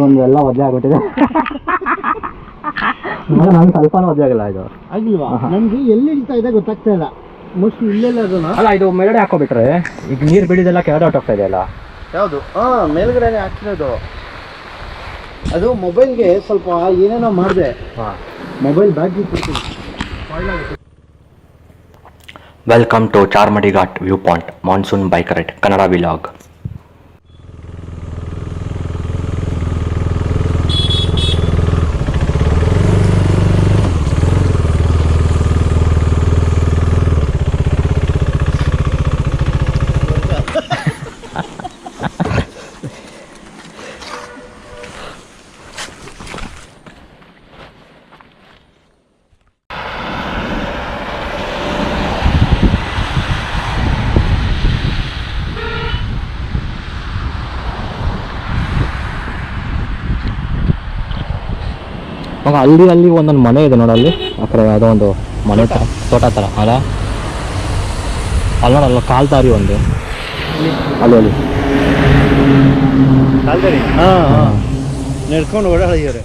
ಒಂದು ಎಲ್ಲ ಒದ್ದೆ ಆಗ್ಬಿಟ್ಟಿದೆ. ನಂಗೆ ಸ್ವಲ್ಪನೂ ಒದ್ದೆ ಆಗಿಲ್ಲ ಇದು. ಆಗಿಲ್ವಾ? ನನ್ಗೆ ಎಲ್ಲಿ ಹಿಡಿತಾ ಇದೆ ಗೊತ್ತಾಗ್ತಾ ಇಲ್ಲ. ಮೋಸ್ಟ್ಲಿ ಇಲ್ಲೆಲ್ಲ ಅದನ್ನ ಅಲ್ಲ, ಇದು ಮೇಲ್ಗಡೆ ಹಾಕೋಬಿಟ್ರೆ ಈಗ ನೀರು ಬಿಡಿದೆಲ್ಲ ಕೆಳಗಡೆ ಹೊಟ್ಟೋಗ್ತಾ ಇದೆಯಲ್ಲ. ಯಾವುದು? ಮೇಲ್ಗಡೆನೆ ಹಾಕ್ತಿರೋದು. ಅದು ಮೊಬೈಲ್ಗೆ ಸ್ವಲ್ಪ ಏನೇನೋ ಮಾಡಿದೆ. ಮೊಬೈಲ್ ಬ್ಯಾಟ್ರಿ ಕೊಡ್ತೀನಿ. Welcome to Charmadi Ghat view point monsoon bike ride Kannada vlog. ಮಗ ಅಲ್ಲಿ ಒಂದೊಂದು ಮನೆ ಇದೆ ನೋಡಲ್ಲಿ, ಆ ಕಡೆ ಯಾವುದೋ ಒಂದು ಮನೆ ಥರ ತೋಟ ಥರ ಅಲ್ಲ. ಅಲ್ಲಿ ನೋಡಲ್ಲ ಕಾಲ್ ದಾರಿ ಒಂದು ಅಲ್ಲಿ ನಡ್ಕೊಂಡು ಓಡಾಡಿದ್ದಾರೆ.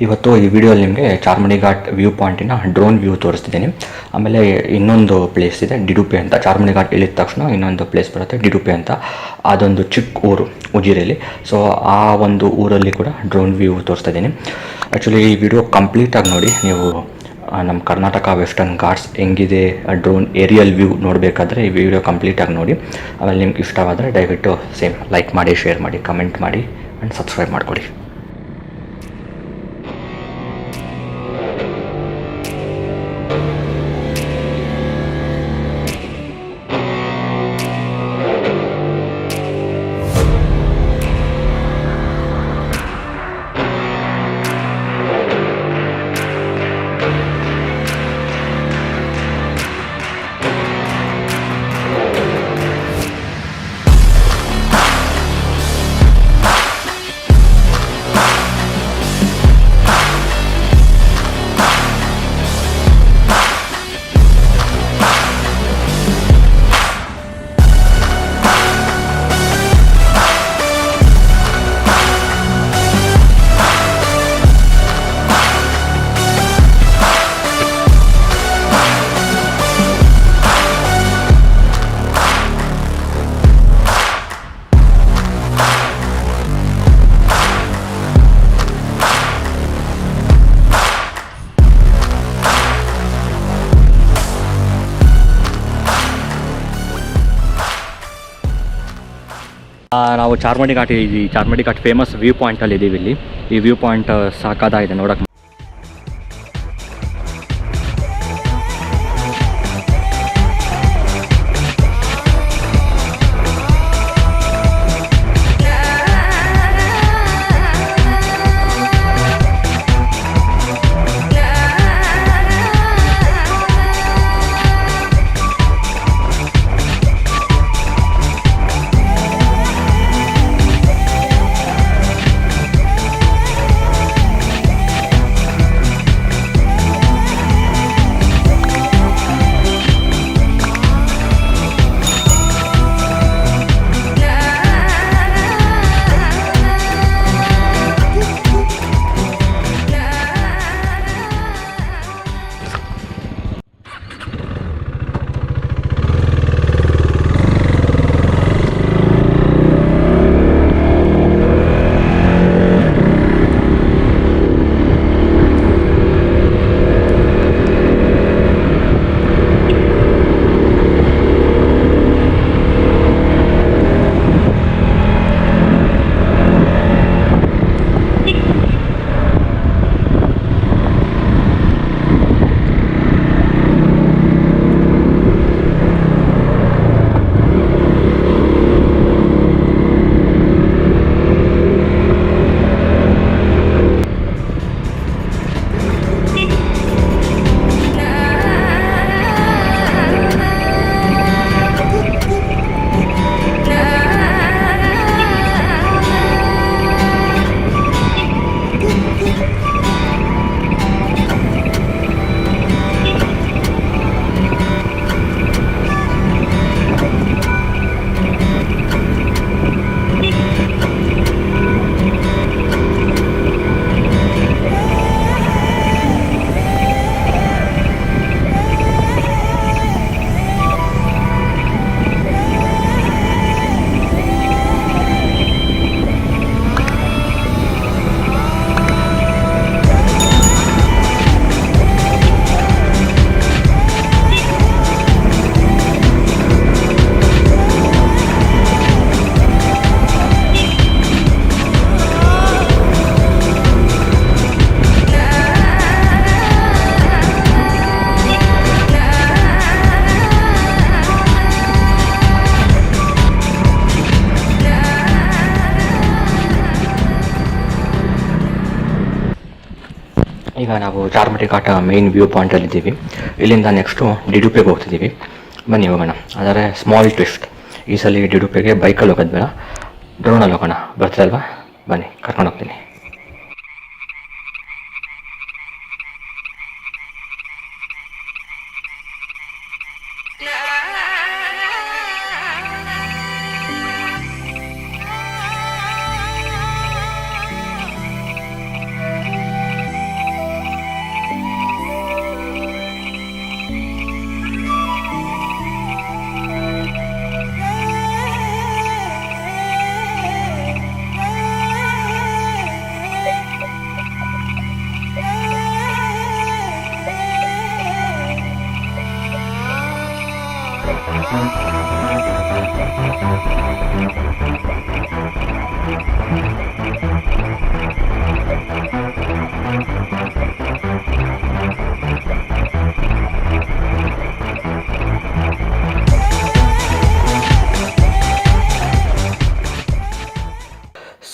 ಇವತ್ತು ಈ ವಿಡಿಯೋಲಿ ನಿಮಗೆ ಚಾರ್ಮಡಿ ಘಾಟ್ ವ್ಯೂ ಪಾಯಿಂಟಿನ ಡ್ರೋನ್ ವ್ಯೂ ತೋರಿಸ್ತಿದ್ದೀನಿ. ಆಮೇಲೆ ಇನ್ನೊಂದು ಪ್ಲೇಸ್ ಇದೆ ಡಿಡುಪೆ ಅಂತ. ಚಾರ್ಮಡಿ ಘಾಟ್ ಇಳಿದ ತಕ್ಷಣ ಇನ್ನೊಂದು ಪ್ಲೇಸ್ ಬರುತ್ತೆ ಡಿಡುಪೆ ಅಂತ. ಅದೊಂದು ಚಿಕ್ಕ ಊರು ಉಜಿರೆಯಲ್ಲಿ. ಸೊ ಆ ಒಂದು ಊರಲ್ಲಿ ಕೂಡ ಡ್ರೋನ್ ವ್ಯೂ ತೋರಿಸ್ತಾ ಇದ್ದೀನಿ. ಆ್ಯಕ್ಚುಲಿ ಈ ವಿಡಿಯೋ ಕಂಪ್ಲೀಟಾಗಿ ನೋಡಿ. ನೀವು ನಮ್ಮ ಕರ್ನಾಟಕ ವೆಸ್ಟರ್ನ್ ಘಾಟ್ಸ್ ಹೆಂಗಿದೆ ಡ್ರೋನ್ ಏರಿಯಲ್ ವ್ಯೂ ನೋಡಬೇಕಾದ್ರೆ ಈ ವಿಡಿಯೋ ಕಂಪ್ಲೀಟಾಗಿ ನೋಡಿ. ಆಮೇಲೆ ನಿಮ್ಗೆ ಇಷ್ಟವಾದರೆ ದಯವಿಟ್ಟು ಸೇಮ್ ಲೈಕ್ ಮಾಡಿ, ಶೇರ್ ಮಾಡಿ, ಕಮೆಂಟ್ ಮಾಡಿ ಆ್ಯಂಡ್ ಸಬ್ಸ್ಕ್ರೈಬ್ ಮಾಡಿಕೊಡಿ. ನಾವು ಚಾರ್ಮಡಿ ಘಾಟ್ ಫೇಮಸ್ ವ್ಯೂ ಪಾಯಿಂಟಲ್ಲಿ ಇದ್ದೀವಿ. ಇಲ್ಲಿ ಈ ವ್ಯೂ ಪಾಯಿಂಟ್ ಸಾಕಾಗಿದೆ ನೋಡೋಕ್ಕೆ. ಈಗ ನಾವು ಚಾರ್ಮಡಿ ಘಾಟ ಮೇನ್ ವ್ಯೂ ಪಾಯಿಂಟಲ್ಲಿದ್ದೀವಿ. ಇಲ್ಲಿಂದ ನೆಕ್ಸ್ಟು ಡಿಡುಪೆಗೆ ಹೋಗ್ತಿದ್ದೀವಿ. ಬನ್ನಿ ಹೋಗೋಣ. ಆದರೆ ಸ್ಮಾಲ್ ಟ್ವಿಸ್ಟ್, ಈ ಸಲ ಡಿಡುಪೆಗೆ ಬೈಕಲ್ಲಿ ಹೋಗೋದು ಬೇಡ, ಡ್ರೋನಲ್ಲಿ ಹೋಗೋಣ. ಬರ್ತೀರಲ್ವಾ? ಬನ್ನಿ ಕರ್ಕೊಂಡು ಹೋಗ್ತೀನಿ.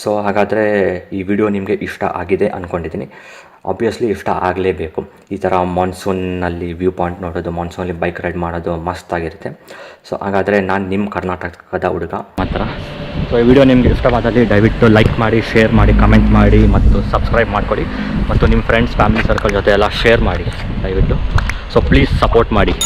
ಸೊ ಹಾಗಾದರೆ ಈ ವಿಡಿಯೋ ನಿಮಗೆ ಇಷ್ಟ ಆಗಿದೆ ಅಂದ್ಕೊಂಡಿದ್ದೀನಿ. ಆಬ್ವಿಯಸ್ಲಿ ಇಷ್ಟ ಆಗಲೇಬೇಕು. ಈ ಥರ ಮಾನ್ಸೂನ್ನಲ್ಲಿ ವ್ಯೂ ಪಾಯಿಂಟ್ ನೋಡೋದು, ಮಾನ್ಸೂನಲ್ಲಿ ಬೈಕ್ ರೈಡ್ ಮಾಡೋದು ಮಸ್ತಾಗಿರುತ್ತೆ. ಸೊ ಹಾಗಾದರೆ ನಾನು ನಿಮ್ಮ ಕರ್ನಾಟಕದ ಹುಡುಗ ಮಾತ್ರ. ಸೊ ಈ ವಿಡಿಯೋ ನಿಮಗೆ ಇಷ್ಟವಾದಲ್ಲಿ ದಯವಿಟ್ಟು ಲೈಕ್ ಮಾಡಿ, ಶೇರ್ ಮಾಡಿ, ಕಮೆಂಟ್ ಮಾಡಿ ಮತ್ತು ಸಬ್ಸ್ಕ್ರೈಬ್ ಮಾಡಿಕೊಡಿ. ಮತ್ತು ನಿಮ್ಮ ಫ್ರೆಂಡ್ಸ್, ಫ್ಯಾಮಿಲಿ ಸರ್ಕಲ್ ಜೊತೆ ಎಲ್ಲ ಶೇರ್ ಮಾಡಿ ದಯವಿಟ್ಟು. ಸೊ ಪ್ಲೀಸ್ ಸಪೋರ್ಟ್ ಮಾಡಿ.